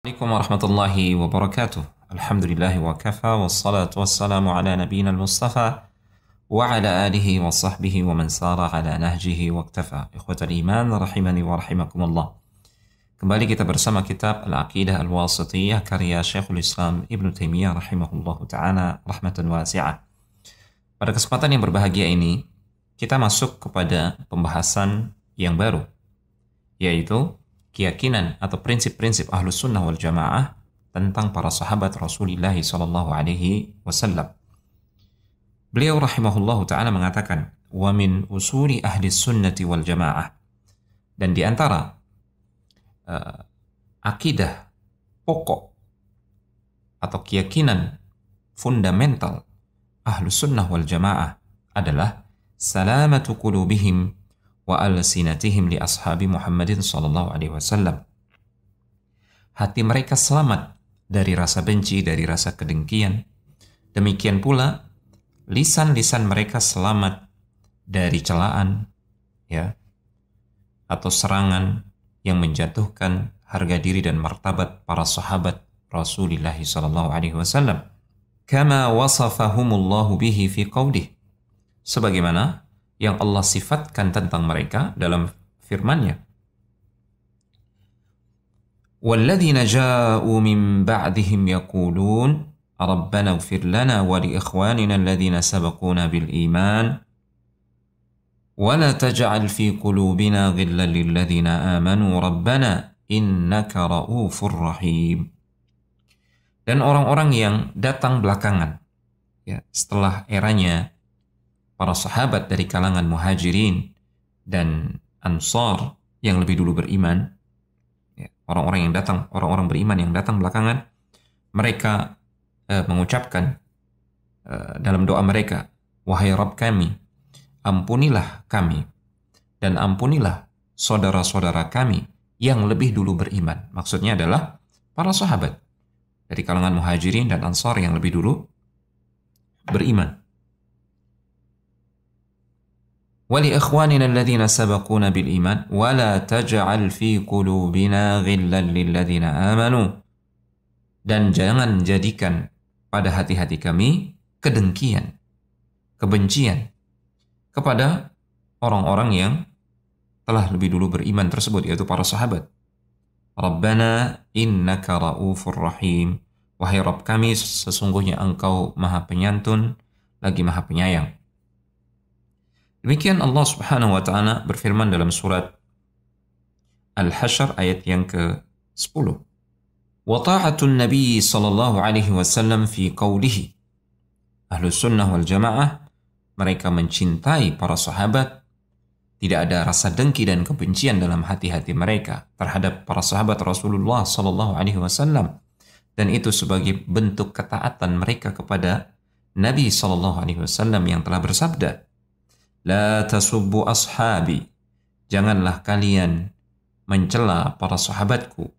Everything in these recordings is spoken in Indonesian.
Assalamualaikum warahmatullahi wabarakatuh. Alhamdulillahi wa kafa wassalatu wassalamu ala nabiyina al-mustafa wa ala alihi wa sahbihi wa man sara ala nahjihi wa iktafa. Ikhwatal iman rahimani wa rahimakumullah. Kembali kita bersama kitab Al-Aqidah Al-Wasithiyah karya Syekhul Islam Ibn Taimiyah rahimahullahu ta'ala rahmatan wasi'ah. Pada kesempatan yang berbahagia ini kita masuk kepada pembahasan yang baru, yaitu keyakinan atau prinsip-prinsip Ahlus Sunnah wal Jamaah tentang para sahabat Rasulullah sallallahu alaihi wasallam. Beliau rahimahullahu taala mengatakan, "Wa min usuli ahli sunnati wal jamaah." Dan di antara akidah pokok atau keyakinan fundamental Ahlus Sunnah wal Jamaah adalah salamatu qulubihim wa alsinatihim li ashabi Muhammadin sallallahu alaihi wasallam. Hati mereka selamat dari rasa benci, dari rasa kedengkian. Demikian pula lisan-lisan mereka selamat dari celaan, ya, atau serangan yang menjatuhkan harga diri dan martabat para sahabat Rasulullah sallallahu alaihi wasallam. Kama wasafahumullahu bihi fi qaulih. Sebagaimana yang Allah sifatkan tentang mereka dalam firman-Nya. وَالَّذِينَ جَاءُوا مِنْ بَعْدِهِمْ يَقُولُونَ رَبَّنَا اغْفِرْ لَنَا وَلِإِخْوَانِنَا الَّذِينَ سَبَقُونَا بِالْإِيمَانِ وَلَا تَجْعَلْ فِي قُلُوبِنَا غِلًّا لِلَّذِينَ آمَنُوا رَبَّنَا إِنَّكَ رَءُوفٌ رَحِيمٌ. Dan orang-orang yang datang belakangan, ya, setelah eranya para sahabat dari kalangan muhajirin dan ansar yang lebih dulu beriman, ya, orang-orang beriman yang datang belakangan, mereka mengucapkan dalam doa mereka, "Wahai Rabb kami, ampunilah kami dan ampunilah saudara-saudara kami yang lebih dulu beriman." Maksudnya adalah para sahabat dari kalangan muhajirin dan ansar yang lebih dulu beriman. وَلِإِخْوَانِنَا الَّذِينَ سَبَقُونَا بِالْإِيمَانِ وَلَا تَجْعَلْ فِي قُلُوبِنَا غِلًّا لِلَّذِينَ آمَنُوا. Dan jangan jadikan pada hati-hati kami kedengkian, kebencian kepada orang-orang yang telah lebih dulu beriman tersebut, yaitu para sahabat. Rabbana innaka ra'ufur rahim. Wahai Rabb kami, sesungguhnya Engkau Maha Penyantun lagi Maha Penyayang. Demikian Allah Subhanahu wa taala berfirman dalam surat Al-Hasyr ayat yang ke-10. Wa ta'atun Nabi sallallahu alaihi wasallam fi qawlihi. Ahlus Sunnah wal Jamaah, mereka mencintai para sahabat, tidak ada rasa dengki dan kebencian dalam hati-hati mereka terhadap para sahabat Rasulullah sallallahu alaihi wasallam, dan itu sebagai bentuk ketaatan mereka kepada Nabi sallallahu alaihi wasallam yang telah bersabda, "La tasubbu ashabi." Janganlah kalian mencela para sahabatku.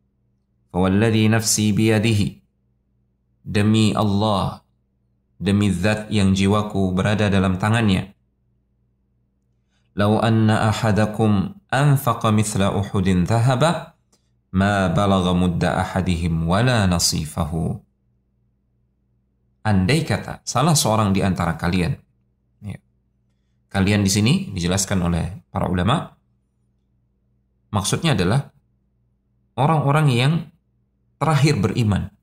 Fawalladhi nafsi biyadihi. Demi Allah, demi zat yang jiwaku berada dalam tangannya. Lau anna ahadakum anfaqa mithla Uhudin dhahaba ma balagha mudda ahadihim wala nasifahu. Andai kata salah seorang di antara kalian, kalian di sini dijelaskan oleh para ulama, maksudnya adalah orang-orang yang terakhir beriman,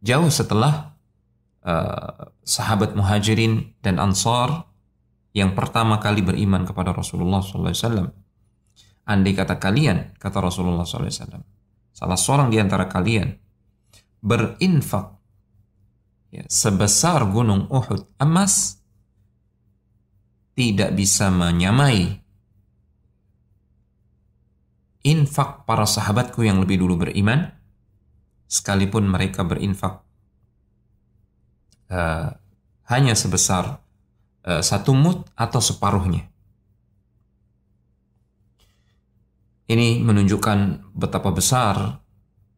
jauh setelah sahabat muhajirin dan ansar yang pertama kali beriman kepada Rasulullah SAW. Andai kata kalian, kata Rasulullah SAW, salah seorang di antara kalian berinfak sebesar gunung Uhud emas, tidak bisa menyamai infak para sahabatku yang lebih dulu beriman, sekalipun mereka berinfak hanya sebesar satu mud atau separuhnya. Ini menunjukkan betapa besar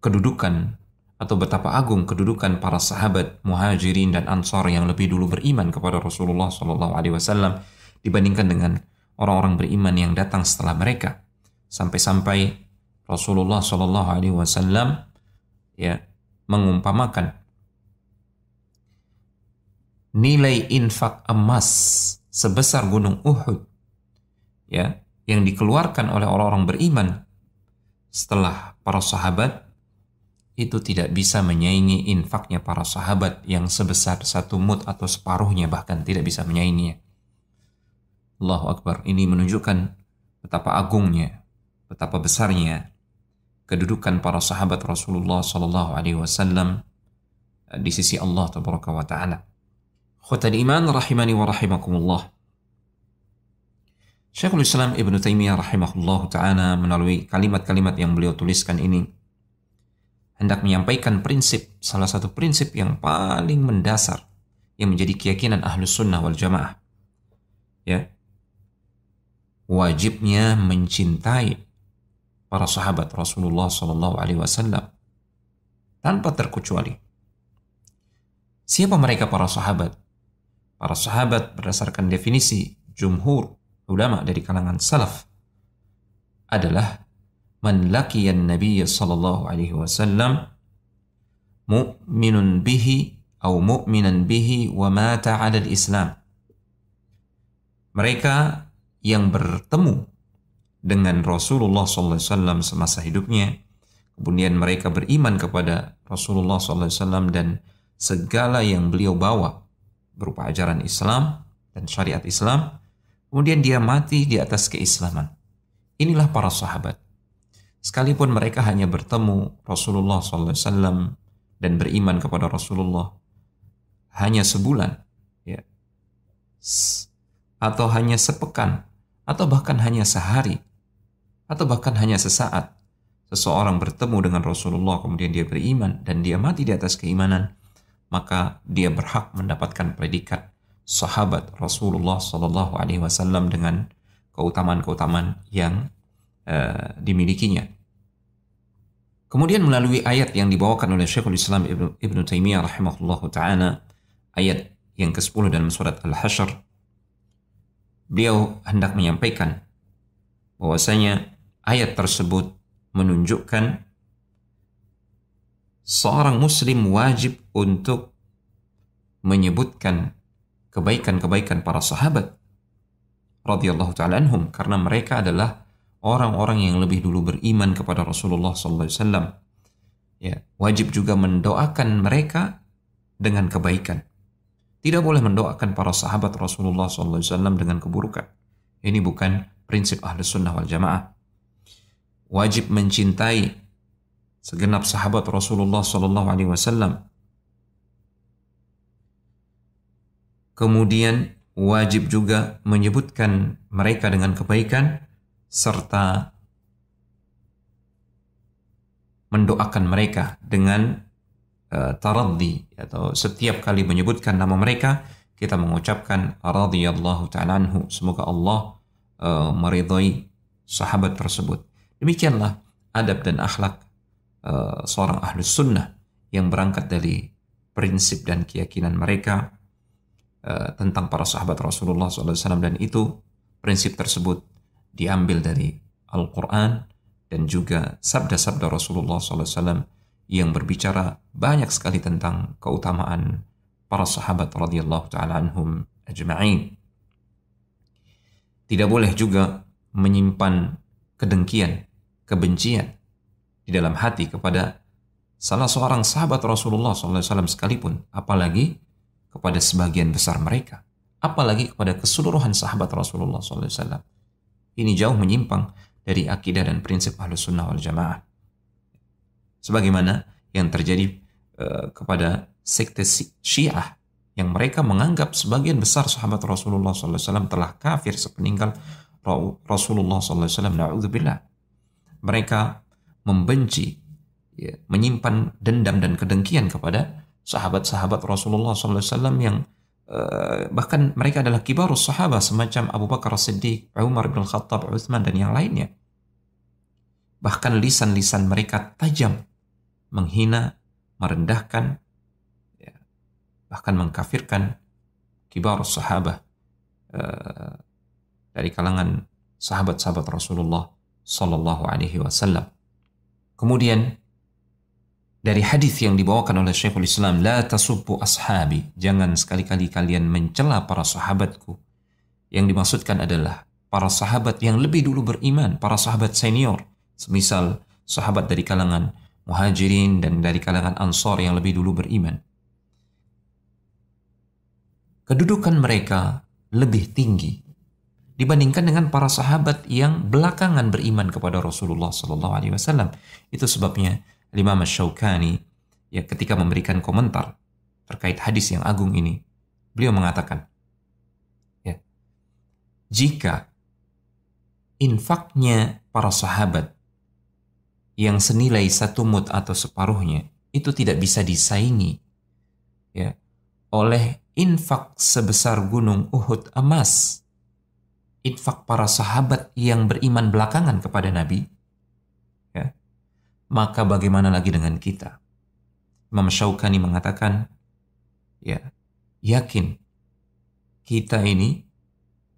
kedudukan atau betapa agung kedudukan para sahabat muhajirin dan ansar yang lebih dulu beriman kepada Rasulullah SAW dibandingkan dengan orang-orang beriman yang datang setelah mereka. Sampai-sampai Rasulullah Shallallahu Alaihi Wasallam ya mengumpamakan nilai infak emas sebesar gunung Uhud ya yang dikeluarkan oleh orang-orang beriman setelah para sahabat itu tidak bisa menyaingi infaknya para sahabat yang sebesar 1 mud atau separuhnya, bahkan tidak bisa menyainginya. Allahu Akbar. Ini menunjukkan betapa agungnya, betapa besarnya kedudukan para sahabat Rasulullah Sallallahu Alaihi Wasallam di sisi Allah Tabaraka wa Ta'ala. Khutal iman rahimani wa rahimakumullah. Syekhul Islam Ibnu Taimiyah rahimahullah ta'ala melalui kalimat-kalimat yang beliau tuliskan ini hendak menyampaikan prinsip, salah satu prinsip yang paling mendasar yang menjadi keyakinan Ahlus Sunnah wal Jamaah. Ya. Wajibnya mencintai para sahabat Rasulullah sallallahu alaihi wasallam tanpa terkecuali. Siapa mereka para sahabat? Para sahabat berdasarkan definisi jumhur ulama dari kalangan salaf adalah man laqiyan Nabiy sallallahu alaihi wasallam mu'minun bihi atau mu'minan bihi wa mata 'ala al-Islam. Mereka yang bertemu dengan Rasulullah sallallahu alaihi wasallam semasa hidupnya, kemudian mereka beriman kepada Rasulullah sallallahu alaihi wasallam dan segala yang beliau bawa berupa ajaran Islam dan syariat Islam, kemudian dia mati di atas keislaman. Inilah para sahabat. Sekalipun mereka hanya bertemu Rasulullah SAW dan beriman kepada Rasulullah hanya sebulan, ya, atau hanya sepekan, atau bahkan hanya sehari, atau bahkan hanya sesaat, seseorang bertemu dengan Rasulullah kemudian dia beriman dan dia mati di atas keimanan, maka dia berhak mendapatkan predikat sahabat Rasulullah SAW dengan keutamaan-keutamaan yang dimilikinya. Kemudian melalui ayat yang dibawakan oleh Syekhul Islam Ibnu Taimiyah rahimahullahu ta'ala, ayat yang ke-10 dalam surat Al-Hasyr, beliau hendak menyampaikan bahwasanya ayat tersebut menunjukkan seorang muslim wajib untuk menyebutkan kebaikan-kebaikan para sahabat radhiyallahu ta'ala anhum, karena mereka adalah orang-orang yang lebih dulu beriman kepada Rasulullah sallallahu alaihi wasallam. Ya, wajib juga mendoakan mereka dengan kebaikan. Tidak boleh mendoakan para sahabat Rasulullah sallallahu alaihi wasallam dengan keburukan. Ini bukan prinsip Ahlus Sunnah wal Jamaah. Wajib mencintai segenap sahabat Rasulullah sallallahu alaihi wasallam. Kemudian wajib juga menyebutkan mereka dengan kebaikan serta mendoakan mereka dengan taraddi, atau setiap kali menyebutkan nama mereka kita mengucapkan radhiyallahu ta'ala anhu, semoga Allah meridhai sahabat tersebut. Demikianlah adab dan akhlak seorang ahlus sunnah yang berangkat dari prinsip dan keyakinan mereka tentang para sahabat Rasulullah SAW, dan itu prinsip tersebut diambil dari Al-Quran dan juga sabda-sabda Rasulullah SAW yang berbicara banyak sekali tentang keutamaan para sahabat radhiyallahu ta'ala anhum ajma'in. Tidak boleh juga menyimpan kedengkian, kebencian di dalam hati kepada salah seorang sahabat Rasulullah SAW sekalipun, apalagi kepada sebagian besar mereka, apalagi kepada keseluruhan sahabat Rasulullah SAW. Ini jauh menyimpang dari akidah dan prinsip Ahlus Sunnah wal Jamaah. Sebagaimana yang terjadi kepada sekte Syiah yang mereka menganggap sebagian besar sahabat Rasulullah SAW telah kafir sepeninggal Rasulullah SAW. Na'udzubillah. Mereka membenci, ya, menyimpan dendam dan kedengkian kepada sahabat-sahabat Rasulullah SAW yang bahkan mereka adalah kibarus sahabat semacam Abu Bakar As-Siddiq, Umar bin Khattab, Utsman dan yang lainnya. Bahkan lisan-lisan mereka tajam, menghina, merendahkan, ya, bahkan mengkafirkan kibarus sahabat dari kalangan sahabat-sahabat Rasulullah sallallahu alaihi wasallam. Kemudian dari hadis yang dibawakan oleh Syekhul Islam, la tasubbu ashabi, jangan sekali-kali kalian mencela para sahabatku. Yang dimaksudkan adalah para sahabat yang lebih dulu beriman, para sahabat senior, semisal sahabat dari kalangan Muhajirin dan dari kalangan Ansar yang lebih dulu beriman. Kedudukan mereka lebih tinggi dibandingkan dengan para sahabat yang belakangan beriman kepada Rasulullah Sallallahu Alaihi Wasallam. Itu sebabnya Imam Asy-Syaukani ya ketika memberikan komentar terkait hadis yang agung ini, beliau mengatakan, ya, jika infaknya para sahabat yang senilai 1 mud atau separuhnya itu tidak bisa disaingi ya oleh infak sebesar gunung Uhud emas, infak para sahabat yang beriman belakangan kepada Nabi, ya, maka bagaimana lagi dengan kita? Imam Syaukani mengatakan, ya, yakin kita ini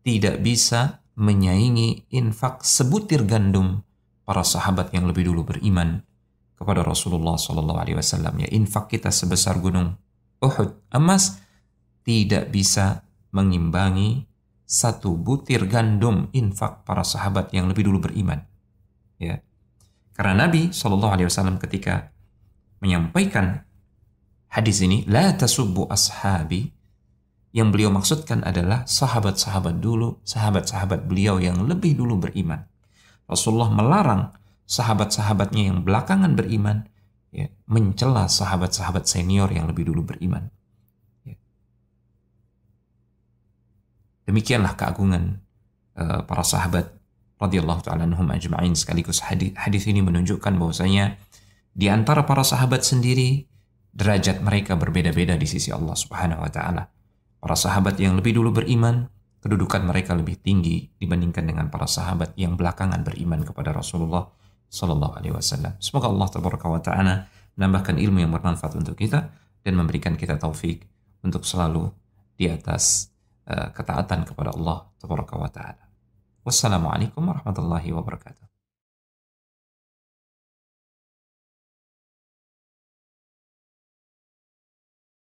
tidak bisa menyaingi infak sebutir gandum para sahabat yang lebih dulu beriman kepada Rasulullah SAW. Ya, infak kita sebesar gunung Uhud emas tidak bisa mengimbangi 1 butir gandum infak para sahabat yang lebih dulu beriman. Ya, karena Nabi SAW ketika menyampaikan hadis ini, la tasubbu ashabi, yang beliau maksudkan adalah sahabat-sahabat dulu, sahabat-sahabat beliau yang lebih dulu beriman. Rasulullah melarang sahabat-sahabatnya yang belakangan beriman ya, mencela sahabat-sahabat senior yang lebih dulu beriman. Ya. Demikianlah keagungan para sahabat radhiyallahu ta'ala anhum ajma'in. Sekaligus hadis ini menunjukkan bahwasanya di antara para sahabat sendiri derajat mereka berbeda-beda di sisi Allah Subhanahu wa taala. Para sahabat yang lebih dulu beriman, kedudukan mereka lebih tinggi dibandingkan dengan para sahabat yang belakangan beriman kepada Rasulullah sallallahu alaihi wasallam. Semoga Allah tabaraka wa taala menambahkan ilmu yang bermanfaat untuk kita dan memberikan kita taufik untuk selalu di atas ketaatan kepada Allah tabaraka wa taala. Wassalamualaikum warahmatullahi wabarakatuh.